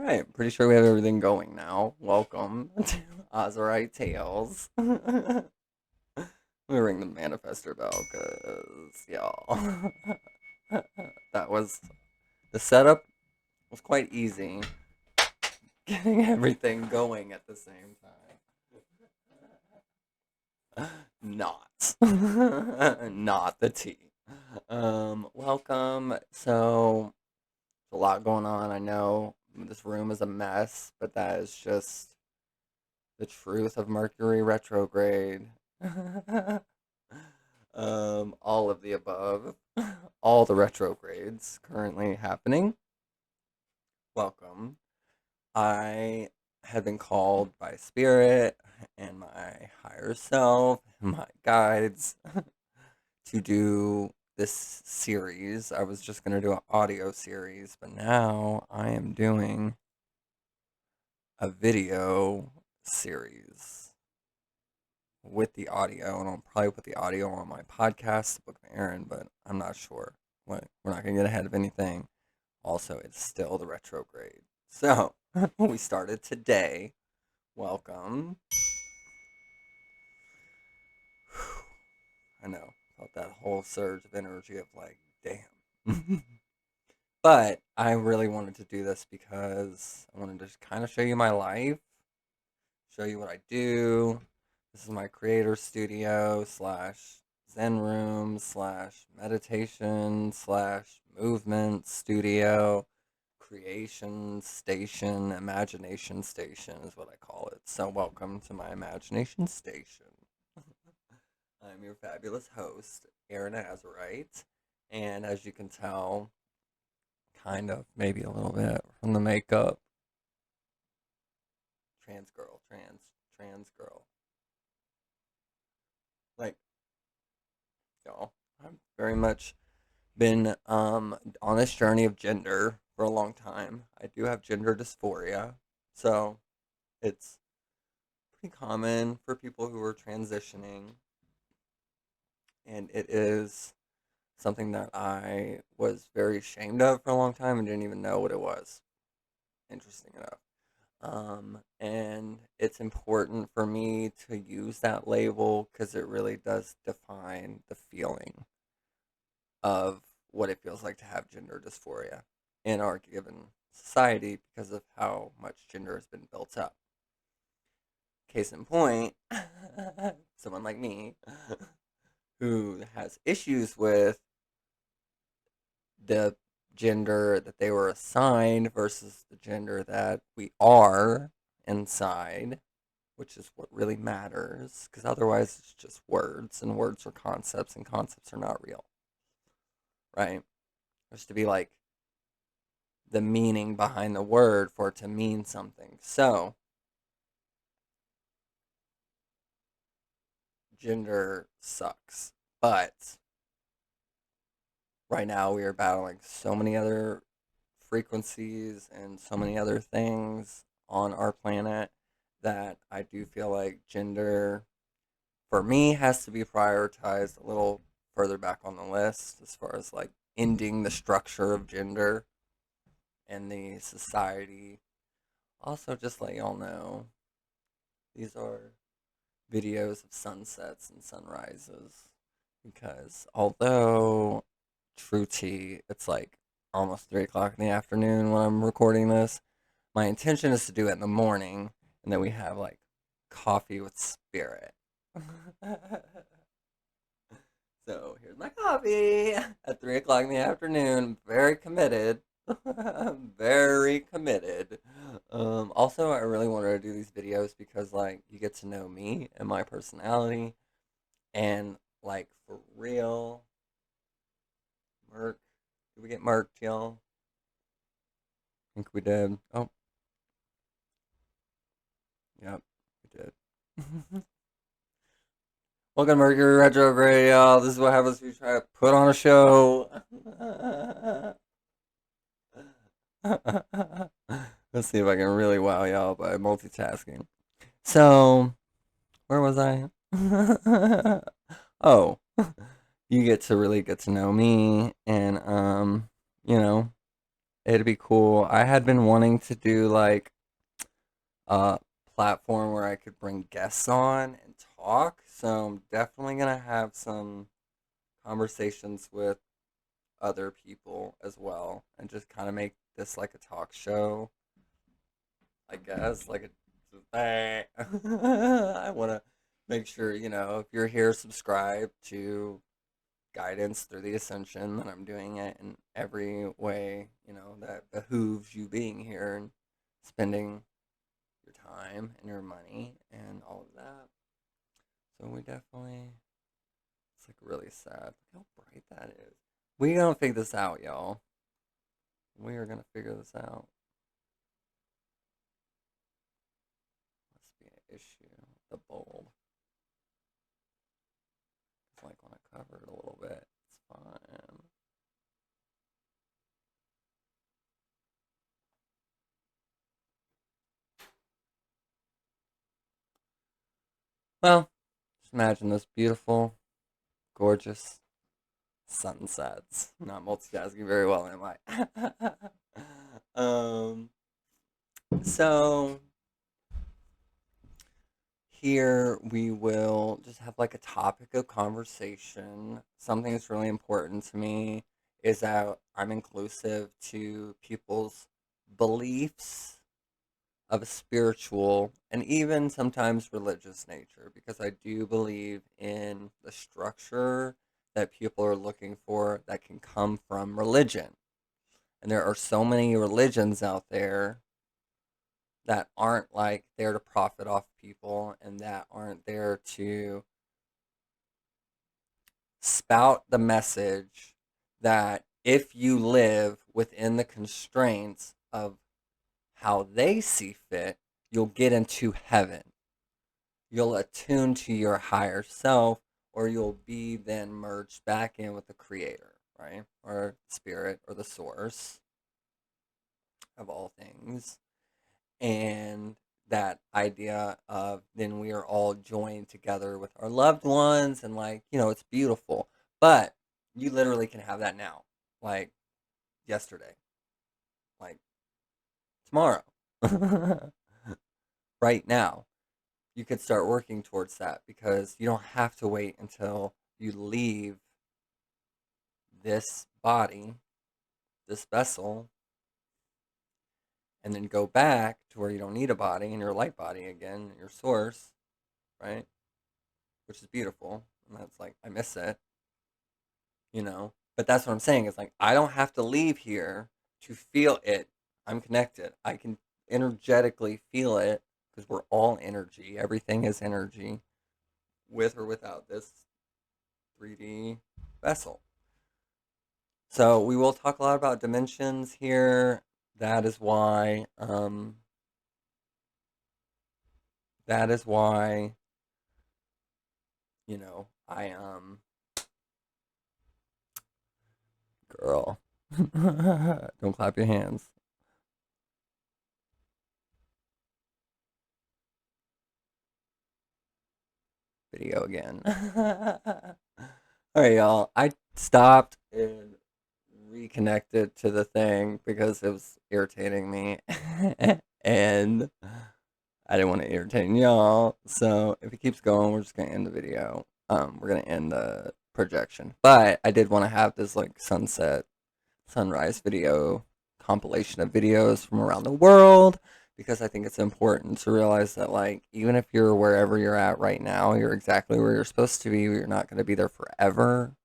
Alright, pretty sure we have everything going now. Welcome to Azurite Tales. Let me ring the manifester bell, cause y'all. That was the setup was quite easy. Getting everything going at the same time. Not. Not the tea. Welcome. So a lot going on. I know this room is a mess, but that is just the truth of Mercury retrograde. All of the above, all the retrogrades currently happening. Welcome. I have been called by Spirit and my higher self, and my guides, to do this series. I was just going to do an audio series, but now I am doing a video series with the audio, and I'll probably put the audio on my podcast, the Book of Aaron, but I'm not sure. We're not going to get ahead of anything. Also, it's still the retrograde. So, we started today. Welcome. I know. Felt that whole surge of energy of like, damn. But I really wanted to do this because I wanted to just kind of show you my life, show you what I do. This is my creator studio slash Zen room slash meditation slash movement studio, creation station, imagination station is what I call it. So welcome to my imagination station. I'm your fabulous host, Aaron Azurite, and as you can tell, kind of maybe a little bit from the makeup, trans girl. Like, y'all, I've very much been on this journey of gender for a long time. I do have gender dysphoria, so it's pretty common for people who are transitioning, and it is something that I was very ashamed of for a long time and didn't even know what it was. Interesting enough. And it's important for me to use that label because it really does define the feeling of what it feels like to have gender dysphoria in our given society because of how much gender has been built up. Case in point, someone like me who has issues with the gender that they were assigned versus the gender that we are inside, which is what really matters, because otherwise it's just words, and words are concepts, and concepts are not real, right? There's to be like the meaning behind the word for it to mean something. So, gender sucks. But right now we are battling so many other frequencies and so many other things on our planet that I do feel like gender, for me, has to be prioritized a little further back on the list as far as like ending the structure of gender and the society. Also, just let y'all know, these are videos of sunsets and sunrises because although true tea, it's like almost 3 o'clock in the afternoon when I'm recording this. My intention is to do it in the morning, and then we have like coffee with Spirit. So here's my coffee at 3 o'clock in the afternoon. Very committed. Very committed. Also, I really wanted to do these videos because, like, you get to know me and my personality, and, like, for real, Merc. Did we get marked, y'all? I think we did. Oh, yep, we did. Welcome to Mercury retrograde, y'all. This is what happens when you try to put on a show. Let's see if I can really wow y'all by multitasking. So, where was I? Oh, you get to really get to know me, and you know, It'd be cool. I had been wanting to do like a platform where I could bring guests on and talk. So I'm definitely gonna have some conversations with other people as well and just kind of make this like a talk show, I guess. Like a I want to make sure, if you're here, subscribe to Guidance Through the Ascension, that I'm doing it in every way, that behooves you being here and spending your time and your money and all of that. So we definitely, it's like really sad. Look how bright that is. We gonna figure this out, y'all. We are gonna figure this out. Must be an issue. The bulb. It's like when I cover it a little bit, it's fine. Well, just imagine this beautiful, gorgeous sunsets. Not multitasking very well, am I? So here we will just have like a topic of conversation. Something that's really important to me is that I'm inclusive to people's beliefs of a spiritual and even sometimes religious nature, because I do believe in the structure that people are looking for that can come from religion. And there are so many religions out there that aren't like there to profit off people and that aren't there to spout the message that if you live within the constraints of how they see fit, you'll get into heaven. You'll attune to your higher self, or you'll be then merged back in with the creator, right? Or spirit or the source of all things. And that idea of then we are all joined together with our loved ones, and like, it's beautiful. But you literally can have that now, like yesterday, like tomorrow, right now. You could start working towards that because you don't have to wait until you leave this body, this vessel, and then go back to where you don't need a body and your light body again, your source, right? Which is beautiful. And that's like, I miss it. But that's what I'm saying. It's like, I don't have to leave here to feel it. I'm connected. I can energetically feel it because we're all energy. Everything is energy with or without this 3D vessel. So we will talk a lot about dimensions here. That is why, that is why, I girl, don't clap your hands. Video again. All right, y'all. I stopped and reconnected to the thing because it was irritating me, and I didn't want to irritate y'all. So if it keeps going, we're just gonna end the video. We're gonna end the projection. But I did want to have this like sunrise video compilation of videos from around the world, because I think it's important to realize that like even if you're wherever you're at right now, you're exactly where you're supposed to be. You're not going to be there forever.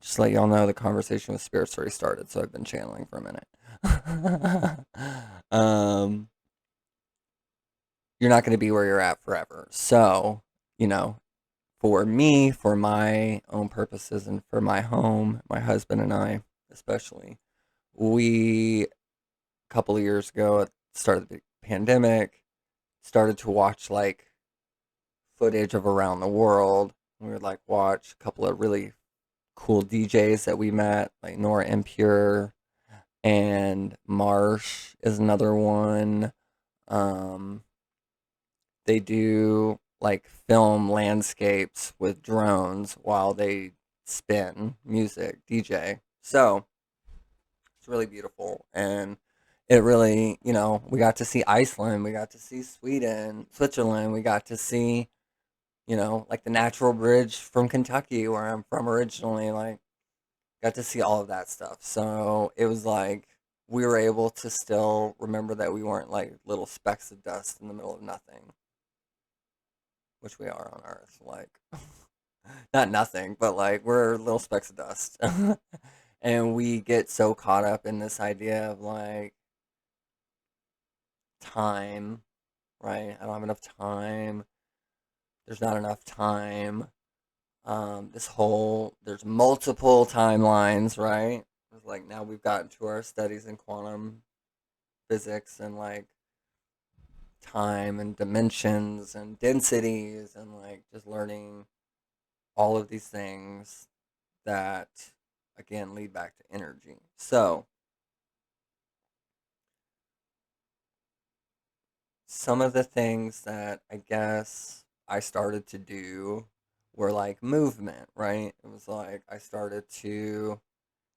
Just to let y'all know, the conversation with spirits already started, so I've been channeling for a minute. um, you're not going to be where you're at forever. So, you know, for me, for my own purposes, and for my home, my husband and I, especially, we, a couple of years ago at the start of the pandemic, started to watch like footage of around the world. We would like watch a couple of really cool DJs that we met, like Nora Impure and Marsh is another one. Um, they do like film landscapes with drones while they spin music, DJ. So it's really beautiful. And it really, we got to see Iceland, we got to see Sweden, Switzerland, we got to see, like the natural bridge from Kentucky, where I'm from originally, like, got to see all of that stuff. So it was like we were able to still remember that we weren't like little specks of dust in the middle of nothing, which we are on Earth. Like, not nothing, but like we're little specks of dust. And we get so caught up in this idea of like time, right? I don't have enough time. There's not enough time. There's multiple timelines, right? It's like now we've gotten to our studies in quantum physics and like time and dimensions and densities and like just learning all of these things that again lead back to energy. So, some of the things that I guess I started to do were like movement, right? It was like I started to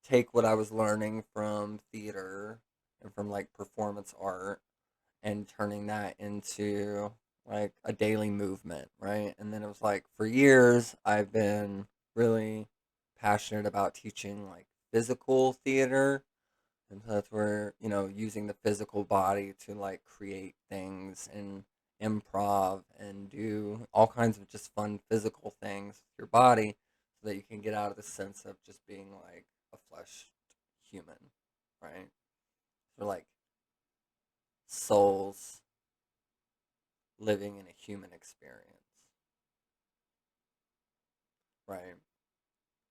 take what I was learning from theater and from like performance art and turning that into like a daily movement, right? And then it was like for years I've been really passionate about teaching like physical theater. And so that's where, using the physical body to like create things and improv and do all kinds of just fun physical things with your body so that you can get out of the sense of just being like a flesh human, right? Or like souls living in a human experience, right?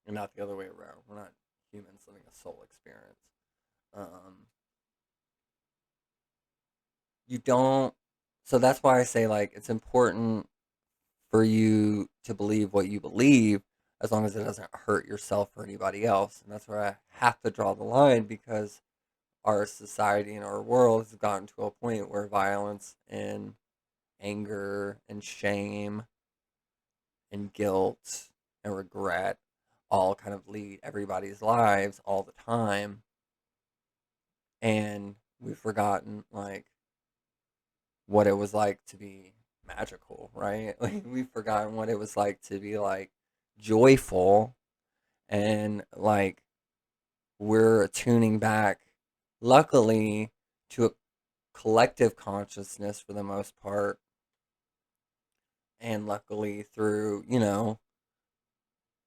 And not the other way around. We're not humans living a soul experience. Um, you don't. So that's why I say like it's important for you to believe what you believe as long as it doesn't hurt yourself or anybody else. And that's where I have to draw the line because our society and our world has gotten to a point where violence and anger and shame and guilt and regret all kind of lead everybody's lives all the time. And we've forgotten like what it was like to be magical, right? Like we've forgotten what it was like to be like joyful and like we're tuning back luckily to a collective consciousness for the most part and luckily through,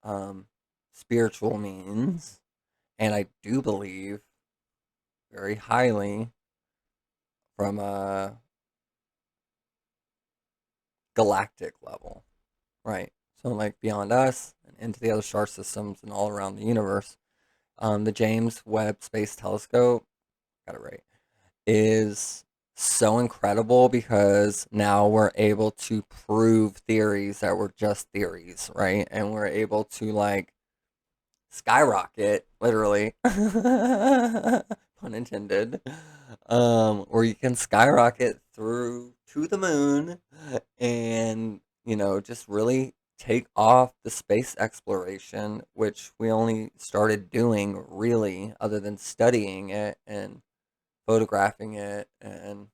um spiritual means, and I do believe very highly from a galactic level, right? So like beyond us and into the other star systems and all around the universe. The James Webb Space Telescope, got it right, is so incredible because now we're able to prove theories that were just theories, right? And we're able to like skyrocket, literally, pun intended, where you can skyrocket through to the moon and, just really take off the space exploration, which we only started doing really other than studying it and photographing it and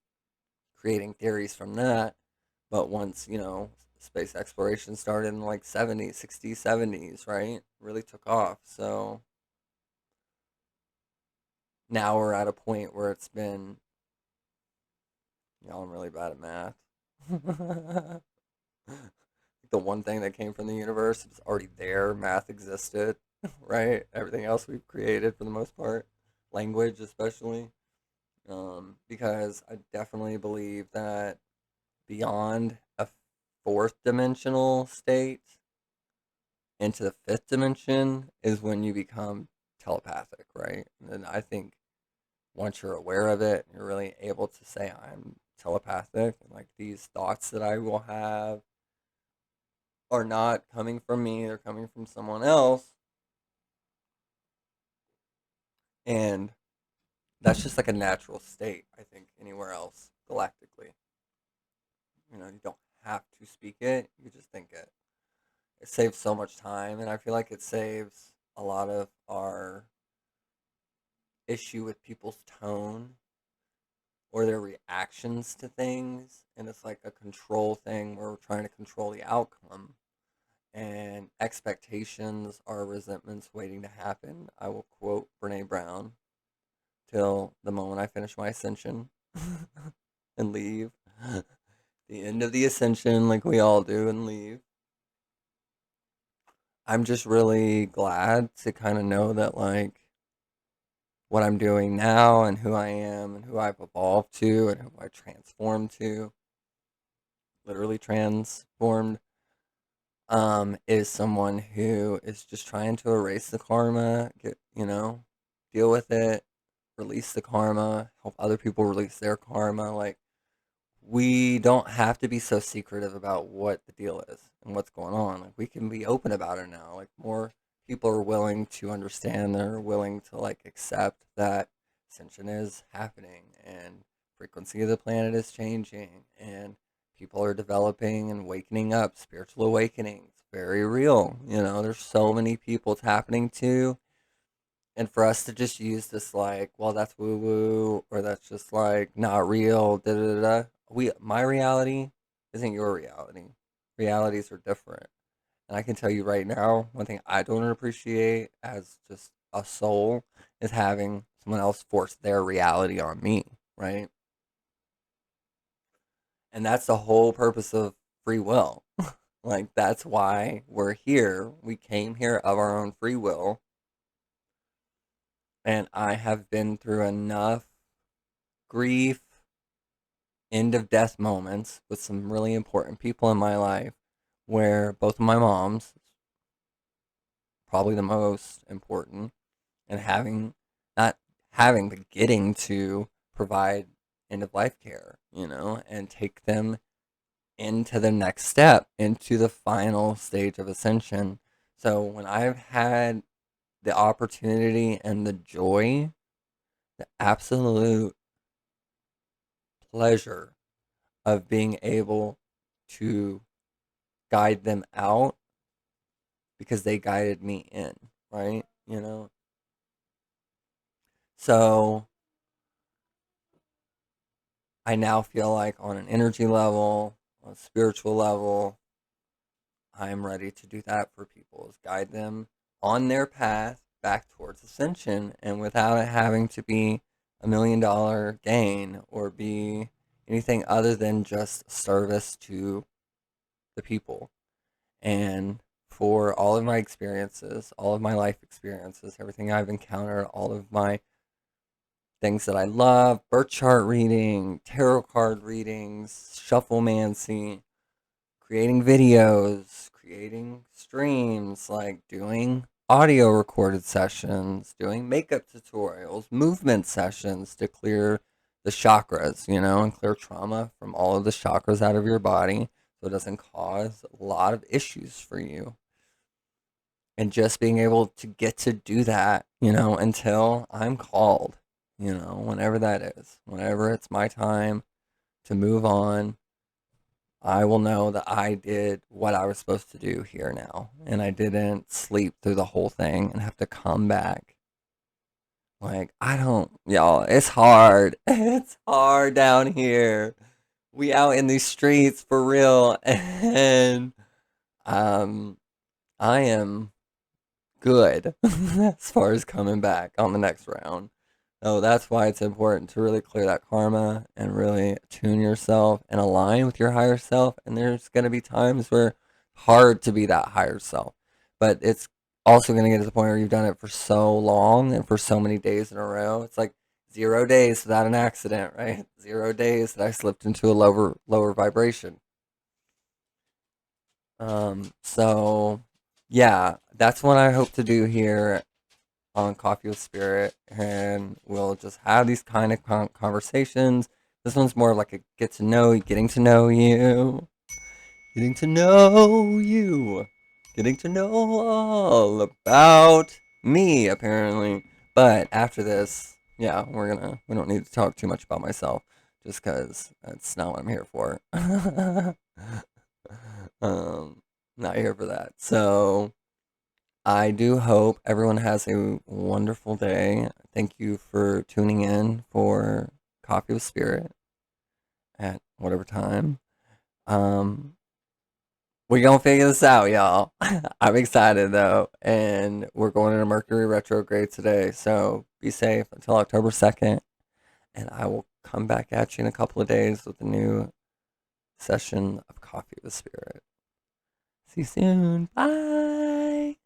creating theories from that. But once, space exploration started in like 70s, 60s, 70s, right? Really took off. So now we're at a point where it's been, I'm really bad at math. The one thing that came from the universe was already there. Math existed, right? Everything else we've created for the most part, language especially, because I definitely believe that beyond a fourth dimensional state into the fifth dimension is when you become telepathic, right? And I think once you're aware of it, you're really able to say, I'm telepathic, and like these thoughts that I will have are not coming from me, they're coming from someone else. And that's just like a natural state, I think, anywhere else galactically. You don't have to speak it, you just think it. It saves so much time, and I feel like it saves a lot of our issue with people's tone or their reactions to things, and it's like a control thing where we're trying to control the outcome. And expectations are resentments waiting to happen. I will quote Brene Brown till the moment I finish my ascension and leave. The end of the ascension, like we all do, and leave. I'm just really glad to kind of know that, like, what I'm doing now and who I am and who I've evolved to and who I transformed to, literally transformed, is someone who is just trying to erase the karma, deal with it, release the karma, help other people release their karma. Like, we don't have to be so secretive about what the deal is and what's going on. Like, we can be open about it now. Like, more people are willing to understand, they're willing to like accept that ascension is happening and frequency of the planet is changing and people are developing and wakening up, spiritual awakenings. Very real. There's so many people it's happening to, and for us to just use this like, well, that's woo woo, or that's just like not real, da da da. My reality isn't your reality. Realities are different, and I can tell you right now, one thing I don't appreciate as just a soul is having someone else force their reality on me, right? And that's the whole purpose of free will. Like, that's why we're here. We came here of our own free will, and I have been through enough grief, end of death moments with some really important people in my life where both of my moms, probably the most important, and not having, but getting to provide end of life care, and take them into the next step, into the final stage of ascension. So when I've had the opportunity and the joy, the absolute pleasure of being able to guide them out because they guided me in, right? So I now feel like on an energy level, on a spiritual level, I'm ready to do that for people, is guide them on their path back towards ascension, and without it having to be $1 million gain or be anything other than just service to the people. And for all of my experiences, all of my life experiences, everything I've encountered, all of my things that I love, birth chart reading, tarot card readings, shufflemancy, creating videos, creating streams, like doing audio recorded sessions, doing makeup tutorials, movement sessions to clear the chakras, and clear trauma from all of the chakras out of your body so it doesn't cause a lot of issues for you. And just being able to get to do that, until I'm called, whenever that is, whenever it's my time to move on, I will know that I did what I was supposed to do here now. And I didn't sleep through the whole thing and have to come back. Like, y'all, it's hard. It's hard down here. We out in these streets for real. And um, I am good as far as coming back on the next round. So that's why it's important to really clear that karma and really tune yourself and align with your higher self. And there's going to be times where it's hard to be that higher self, but it's also going to get to the point where you've done it for so long and for so many days in a row. It's like 0 days without an accident, right? 0 days that I slipped into a lower vibration. So yeah, that's what I hope to do here on Coffee with Spirit, and we'll just have these kind of conversations. This one's more like a getting to know you, getting to know you, getting to know all about me, apparently. But after this, yeah, we don't need to talk too much about myself, just because that's not what I'm here for. um, Not here for that. So I do hope everyone has a wonderful day. Thank you for tuning in for Coffee with Spirit at whatever time. Um, we gonna figure this out, y'all. I'm excited though, and we're going into Mercury retrograde today. So be safe until October 2nd, and I will come back at you in a couple of days with a new session of Coffee with Spirit. See you soon. Bye.